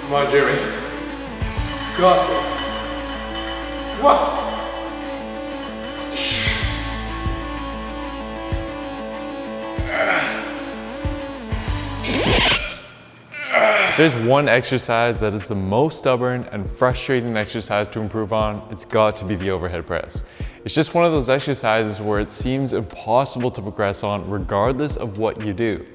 Come on, Jeremy. Got this. What? There's one exercise that is the most stubborn and frustrating exercise to improve on, it's got to be the overhead press. It's just one of those exercises where it seems impossible to progress on regardless of what you do.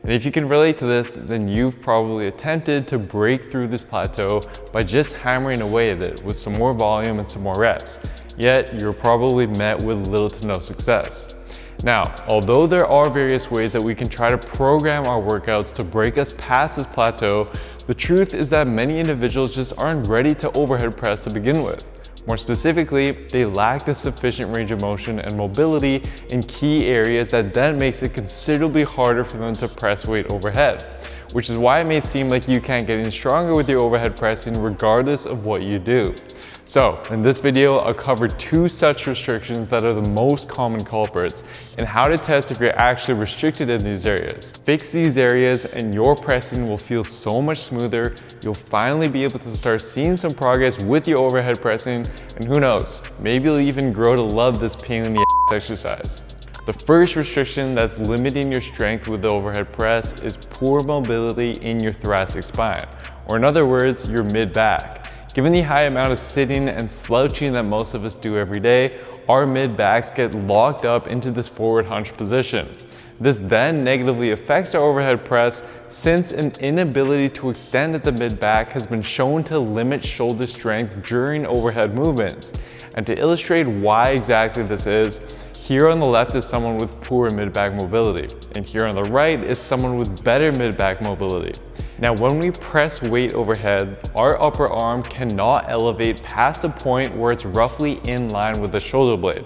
And if you can relate to this, then you've probably attempted to break through this plateau by just hammering away at it with some more volume and some more reps. Yet you're probably met with little to no success. Now, although there are various ways that we can try to program our workouts to break us past this plateau, the truth is that many individuals just aren't ready to overhead press to begin with. More specifically, they lack the sufficient range of motion and mobility in key areas that then makes it considerably harder for them to press weight overhead, which is why it may seem like you can't get any stronger with your overhead pressing regardless of what you do. So in this video, I'll cover 2 such restrictions that are the most common culprits and how to test if you're actually restricted in these areas. Fix these areas and your pressing will feel so much smoother. You'll finally be able to start seeing some progress with your overhead pressing, and who knows, maybe you'll even grow to love this pain in the ass exercise. The first restriction that's limiting your strength with the overhead press is poor mobility in your thoracic spine, or in other words, your mid-back. Given the high amount of sitting and slouching that most of us do every day, our mid-backs get locked up into this forward hunch position. This then negatively affects our overhead press since an inability to extend at the mid-back has been shown to limit shoulder strength during overhead movements. And to illustrate why exactly this is, here on the left is someone with poor mid-back mobility, and here on the right is someone with better mid-back mobility. Now, when we press weight overhead, our upper arm cannot elevate past the point where it's roughly in line with the shoulder blade.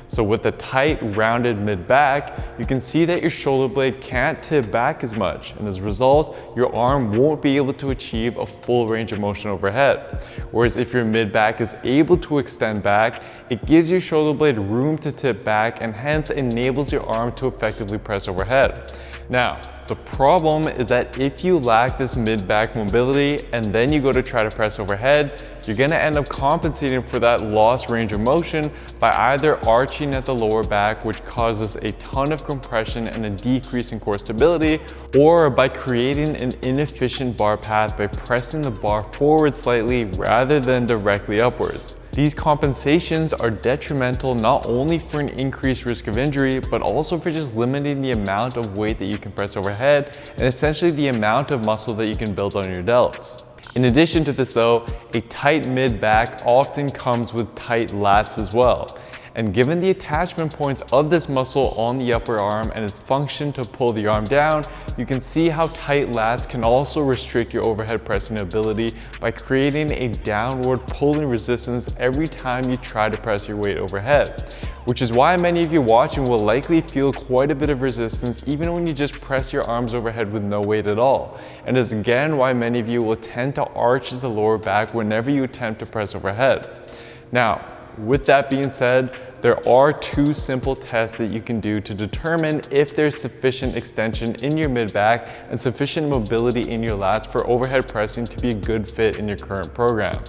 So with a tight, rounded mid-back, you can see that your shoulder blade can't tip back as much, and as a result, your arm won't be able to achieve a full range of motion overhead. Whereas if your mid-back is able to extend back, it gives your shoulder blade room to tip back and hence enables your arm to effectively press overhead. Now, the problem is that if you lack this mid-back mobility and then you go to try to press overhead, you're going to end up compensating for that lost range of motion by either arching at the lower back, which causes a ton of compression and a decrease in core stability, or by creating an inefficient bar path by pressing the bar forward slightly rather than directly upwards. These compensations are detrimental not only for an increased risk of injury, but also for just limiting the amount of weight that you can press overhead and essentially the amount of muscle that you can build on your delts. In addition to this though, a tight mid-back often comes with tight lats as well. And given the attachment points of this muscle on the upper arm and its function to pull the arm down, you can see how tight lats can also restrict your overhead pressing ability by creating a downward pulling resistance every time you try to press your weight overhead. Which is why many of you watching will likely feel quite a bit of resistance even when you just press your arms overhead with no weight at all. And is again why many of you will tend to arch the lower back whenever you attempt to press overhead. Now, with that being said, there are 2 simple tests that you can do to determine if there's sufficient extension in your mid-back and sufficient mobility in your lats for overhead pressing to be a good fit in your current program.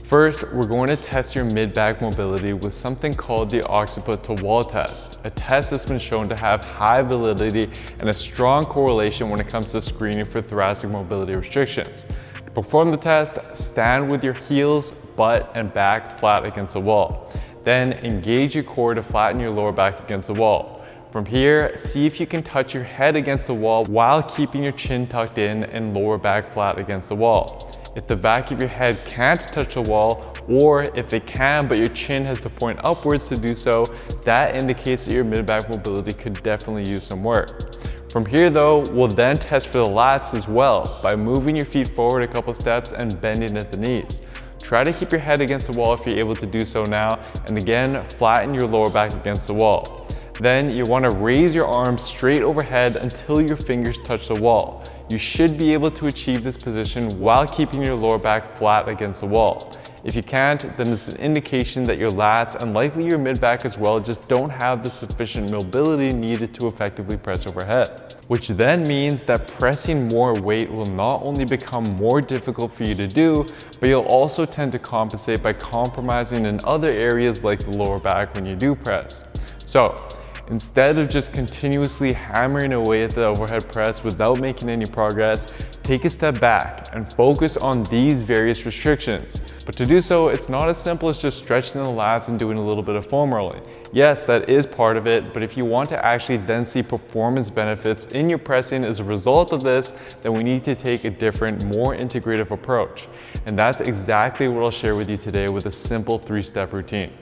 First, we're going to test your mid-back mobility with something called the occiput-to-Wall test, a test that's been shown to have high validity and a strong correlation when it comes to screening for thoracic mobility restrictions. To perform the test, stand with your heels, butt, and back flat against the wall. Then engage your core to flatten your lower back against the wall. From here, see if you can touch your head against the wall while keeping your chin tucked in and lower back flat against the wall. If the back of your head can't touch the wall, or if it can but your chin has to point upwards to do so, that indicates that your mid-back mobility could definitely use some work. From here though, we'll then test for the lats as well by moving your feet forward a couple steps and bending at the knees. Try to keep your head against the wall if you're able to do so now, and again, flatten your lower back against the wall. Then you want to raise your arms straight overhead until your fingers touch the wall. You should be able to achieve this position while keeping your lower back flat against the wall. If you can't, then it's an indication that your lats and likely your mid-back as well just don't have the sufficient mobility needed to effectively press overhead. which then means that pressing more weight will not only become more difficult for you to do, but you'll also tend to compensate by compromising in other areas like the lower back when you do press. So instead of just continuously hammering away at the overhead press without making any progress, take a step back and focus on these various restrictions. But to do so, it's not as simple as just stretching the lats and doing a little bit of foam rolling. Yes, that is part of it, but if you want to actually then see performance benefits in your pressing as a result of this, then we need to take a different, more integrative approach. And that's exactly what I'll share with you today with a simple 3-step routine.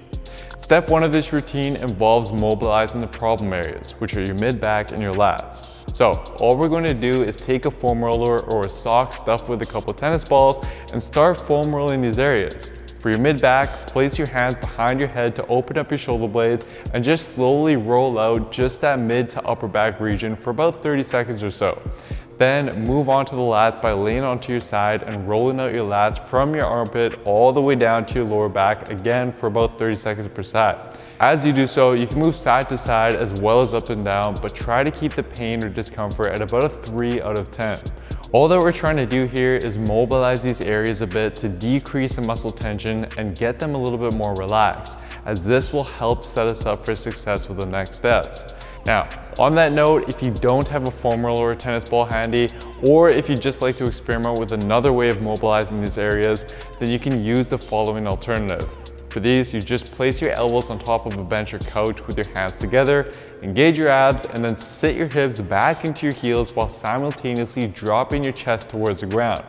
Step 1 of this routine involves mobilizing the problem areas, which are your mid-back and your lats. So all we're going to do is take a foam roller or a sock stuffed with a couple tennis balls and start foam rolling these areas. For your mid-back, place your hands behind your head to open up your shoulder blades and just slowly roll out just that mid to upper back region for about 30 seconds or so. Then move on to the lats by laying onto your side and rolling out your lats from your armpit all the way down to your lower back, again for about 30 seconds per side. As you do so, you can move side to side as well as up and down, but try to keep the pain or discomfort at about a 3 out of 10. All that we're trying to do here is mobilize these areas a bit to decrease the muscle tension and get them a little bit more relaxed, as this will help set us up for success with the next steps. Now, on that note, if you don't have a foam roller or a tennis ball handy, or if you just like to experiment with another way of mobilizing these areas, then you can use the following alternative. For these, you just place your elbows on top of a bench or couch with your hands together, engage your abs, and then sit your hips back into your heels while simultaneously dropping your chest towards the ground.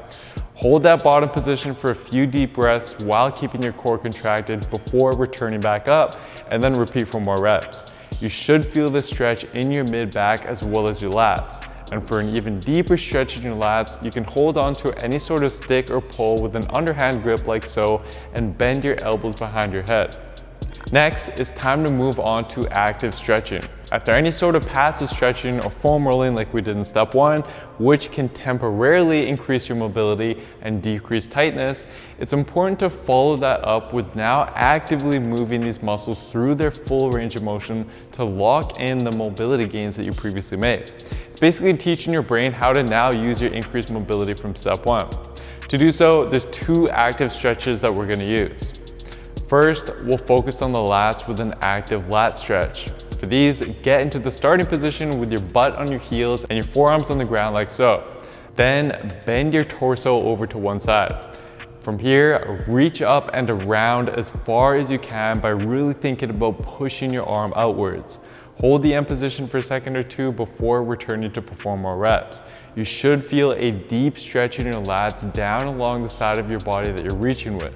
Hold that bottom position for a few deep breaths while keeping your core contracted before returning back up, and then repeat for more reps. You should feel this stretch in your mid-back as well as your lats. And for an even deeper stretch in your lats, you can hold on to any sort of stick or pole with an underhand grip like so and bend your elbows behind your head. Next, it's time to move on to active stretching. After any sort of passive stretching or foam rolling like we did in step 1, which can temporarily increase your mobility and decrease tightness, it's important to follow that up with now actively moving these muscles through their full range of motion to lock in the mobility gains that you previously made. It's basically teaching your brain how to now use your increased mobility from step 1. To do so, there's 2 active stretches that we're going to use. First, we'll focus on the lats with an active lat stretch. For these, get into the starting position with your butt on your heels and your forearms on the ground like so. Then bend your torso over to one side. From here, reach up and around as far as you can by really thinking about pushing your arm outwards. Hold the end position for a second or 2 before returning to perform more reps. You should feel a deep stretch in your lats down along the side of your body that you're reaching with.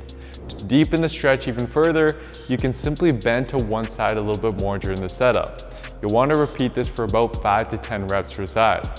To deepen the stretch even further, you can simply bend to one side a little bit more during the setup. You'll want to repeat this for about 5 to 10 reps per side.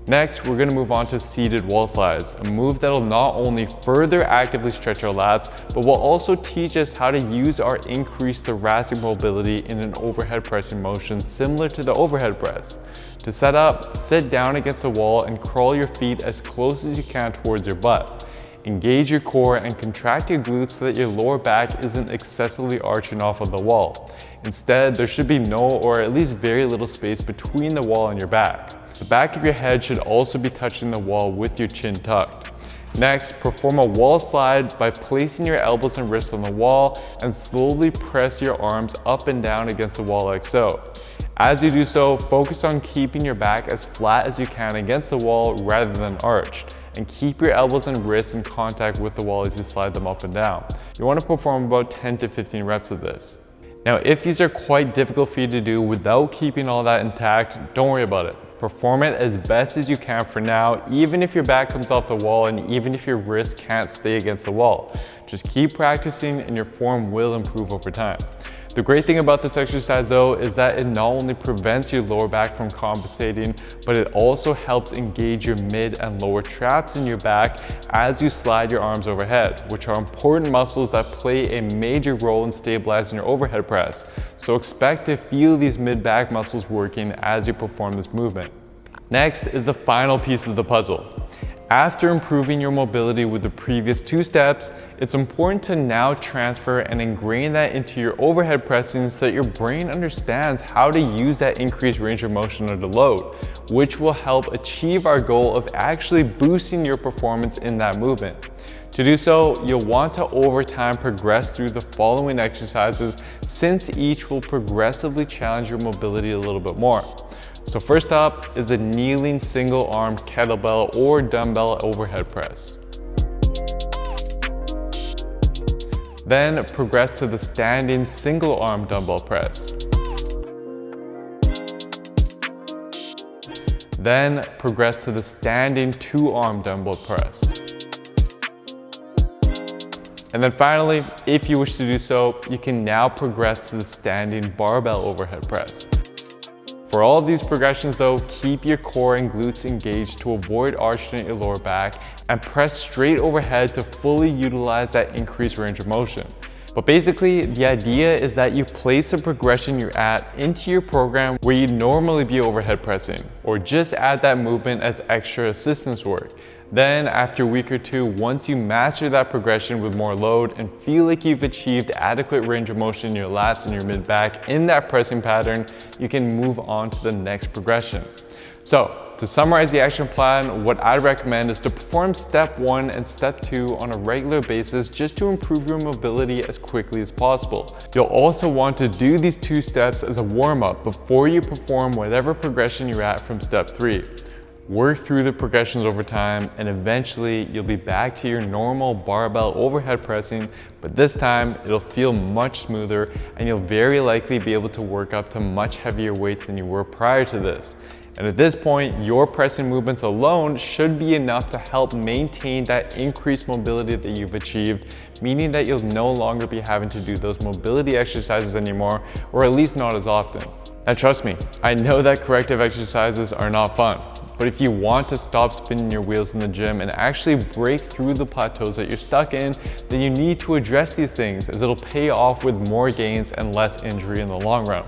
Next, we're going to move on to seated wall slides, a move that'll not only further actively stretch our lats, but will also teach us how to use our increased thoracic mobility in an overhead pressing motion similar to the overhead press. To set up, sit down against the wall and crawl your feet as close as you can towards your butt. Engage your core and contract your glutes so that your lower back isn't excessively arching off of the wall. Instead, there should be no or at least very little space between the wall and your back. The back of your head should also be touching the wall with your chin tucked. Next, perform a wall slide by placing your elbows and wrists on the wall and slowly press your arms up and down against the wall like so. As you do so, focus on keeping your back as flat as you can against the wall rather than arched, and keep your elbows and wrists in contact with the wall as you slide them up and down. You want to perform about 10 to 15 reps of this. Now, if these are quite difficult for you to do without keeping all that intact, don't worry about it. Perform it as best as you can for now, even if your back comes off the wall and even if your wrist can't stay against the wall. Just keep practicing and your form will improve over time. The great thing about this exercise though is that it not only prevents your lower back from compensating, but it also helps engage your mid and lower traps in your back as you slide your arms overhead, which are important muscles that play a major role in stabilizing your overhead press. So expect to feel these mid-back muscles working as you perform this movement. Next is the final piece of the puzzle. After improving your mobility with the previous 2 steps, it's important to now transfer and ingrain that into your overhead pressing so that your brain understands how to use that increased range of motion under load, which will help achieve our goal of actually boosting your performance in that movement. To do so, you'll want to over time progress through the following exercises, since each will progressively challenge your mobility a little bit more. So first up is the kneeling single arm kettlebell or dumbbell overhead press. Then progress to the standing single arm dumbbell press. Then progress to the standing 2-arm dumbbell press. And then finally, if you wish to do so, you can now progress to the standing barbell overhead press. For all of these progressions though, keep your core and glutes engaged to avoid arching your lower back, and press straight overhead to fully utilize that increased range of motion. But basically, the idea is that you place the progression you're at into your program where you'd normally be overhead pressing, or just add that movement as extra assistance work. Then after a week or 2, once you master that progression with more load and feel like you've achieved adequate range of motion in your lats and your mid back in that pressing pattern, you can move on to the next progression. So to summarize the action plan, what I'd recommend is to perform step 1 and step 2 on a regular basis just to improve your mobility as quickly as possible. You'll also want to do these 2 steps as a warm-up before you perform whatever progression you're at from step 3. Work through the progressions over time, and eventually you'll be back to your normal barbell overhead pressing, but this time it'll feel much smoother and you'll very likely be able to work up to much heavier weights than you were prior to this. And at this point, your pressing movements alone should be enough to help maintain that increased mobility that you've achieved, meaning that you'll no longer be having to do those mobility exercises anymore, or at least not as often. And trust me, I know that corrective exercises are not fun. But if you want to stop spinning your wheels in the gym and actually break through the plateaus that you're stuck in, then you need to address these things, as it'll pay off with more gains and less injury in the long run.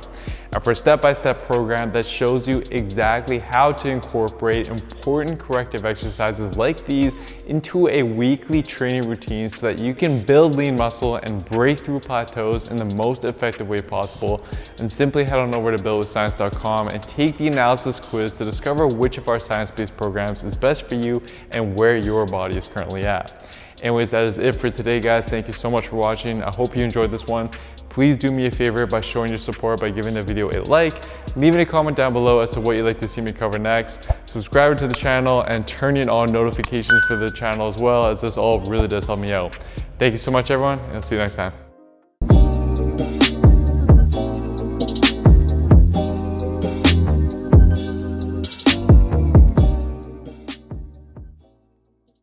And for a step-by-step program that shows you exactly how to incorporate important corrective exercises like these into a weekly training routine so that you can build lean muscle and break through plateaus in the most effective way possible, and simply head on over to buildwithscience.com and take the analysis quiz to discover which of our science-based programs is best for you and where your body is currently at. Anyways, that is it for today, guys. Thank you so much for watching. I hope you enjoyed this one. Please do me a favor by showing your support by giving the video a like, leaving a comment down below as to what you'd like to see me cover next, subscribing to the channel, and turning on notifications for the channel as well, as this all really does help me out. Thank you so much, everyone, and I'll see you next time.